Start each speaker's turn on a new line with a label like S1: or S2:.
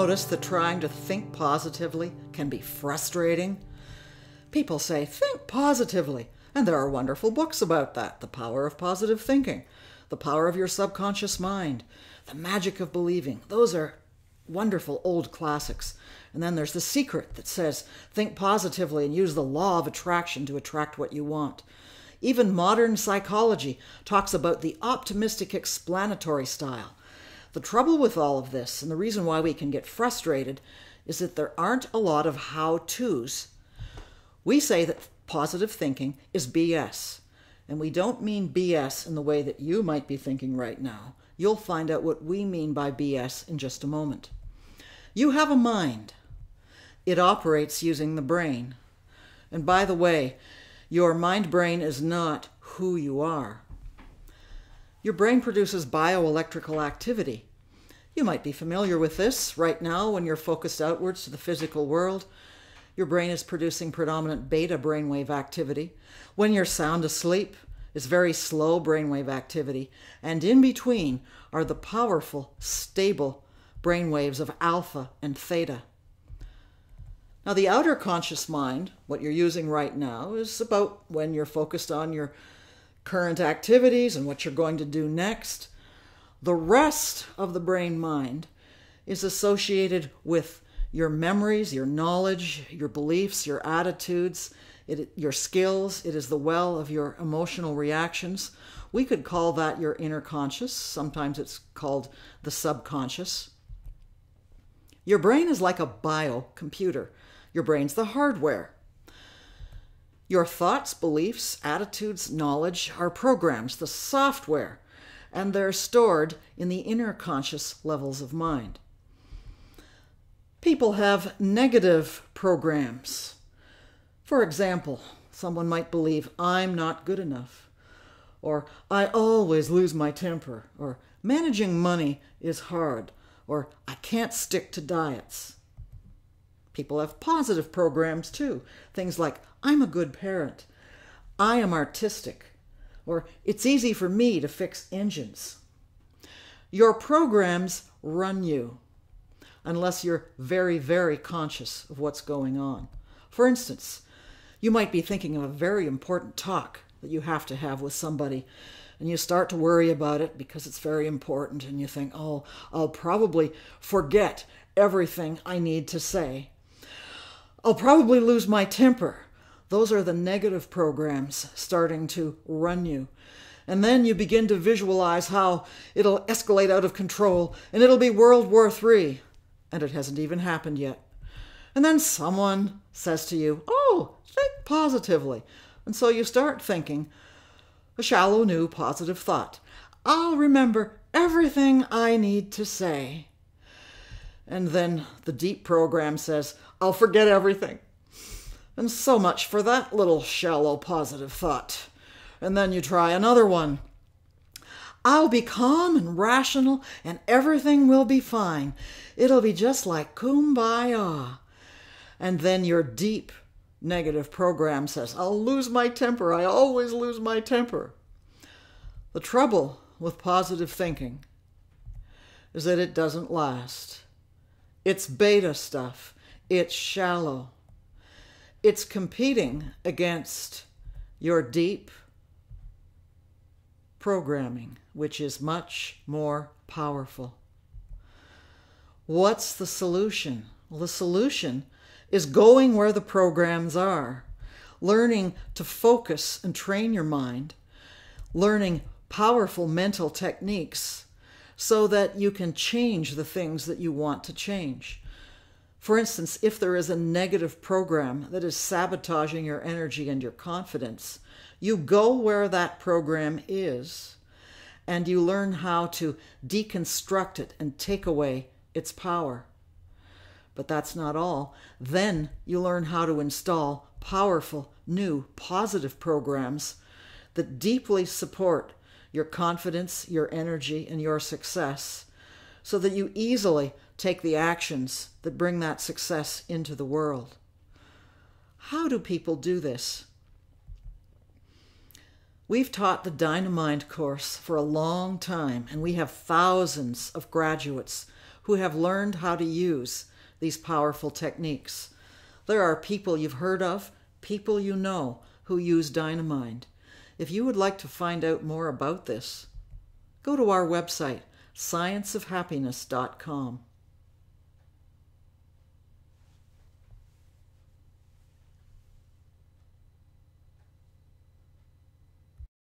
S1: noticed that trying to think positively can be frustrating? People say, think positively, and there are wonderful books about that. The Power of Positive Thinking, The Power of Your Subconscious Mind, The Magic of Believing. Those are wonderful old classics. And then there's The Secret that says, think positively and use the law of attraction to attract what you want. Even modern psychology talks about the optimistic explanatory style. The trouble with all of this, and the reason why we can get frustrated, is that there aren't a lot of how-tos. We say that positive thinking is BS, and we don't mean BS in the way that you might be thinking right now. You'll find out what we mean by BS in just a moment. You have a mind. It operates using the brain. And by the way, your mind-brain is not who you are. Your brain produces bioelectrical activity. You might be familiar with this. Right now, when you're focused outwards to the physical world, your brain is producing predominant beta brainwave activity. When you're sound asleep, it's very slow brainwave activity. And in between are the powerful, stable brainwaves of alpha and theta. Now, the outer conscious mind, what you're using right now, is about when you're focused on your current activities and what you're going to do next. The rest of the brain mind is associated with your memories, your knowledge, your beliefs, your attitudes, your skills. It is the well of your emotional reactions. We could call that your inner conscious. Sometimes it's called the subconscious. Your brain is like a biocomputer. Your brain's the hardware. Your thoughts, beliefs, attitudes, knowledge are programs, the software, and they're stored in the inner conscious levels of mind. People have negative programs. For example, someone might believe, I'm not good enough, or I always lose my temper, or managing money is hard, or I can't stick to diets. People have positive programs too. Things like, I'm a good parent, I am artistic, or it's easy for me to fix engines. Your programs run you, unless you're very, very conscious of what's going on. For instance, you might be thinking of a very important talk that you have to have with somebody, and you start to worry about it because it's very important, and you think, oh, I'll probably forget everything I need to say. I'll probably lose my temper. Those are the negative programs starting to run you. And then you begin to visualize how it'll escalate out of control and it'll be World War III. And it hasn't even happened yet. And then someone says to you, oh, think positively. And so you start thinking a shallow, new, positive thought. I'll remember everything I need to say. And then the deep program says, I'll forget everything. And so much for that little shallow positive thought. And then you try another one. I'll be calm and rational and everything will be fine. It'll be just like kumbaya. And then your deep negative program says, I'll lose my temper. I always lose my temper. The trouble with positive thinking is that it doesn't last. It's beta stuff. It's shallow. It's competing against your deep programming, which is much more powerful. What's the solution? Well, the solution is going where the programs are, learning to focus and train your mind, learning powerful mental techniques so that you can change the things that you want to change. For instance, if there is a negative program that is sabotaging your energy and your confidence, you go where that program is and you learn how to deconstruct it and take away its power. But that's not all. Then you learn how to install powerful, new, positive programs that deeply support your confidence, your energy, and your success, so that you easily take the actions that bring that success into the world. How do people do this? We've taught the Dynamind course for a long time, and we have thousands of graduates who have learned how to use these powerful techniques. There are people you've heard of, people you know, who use Dynamind. If you would like to find out more about this, go to our website, scienceofhappiness.com.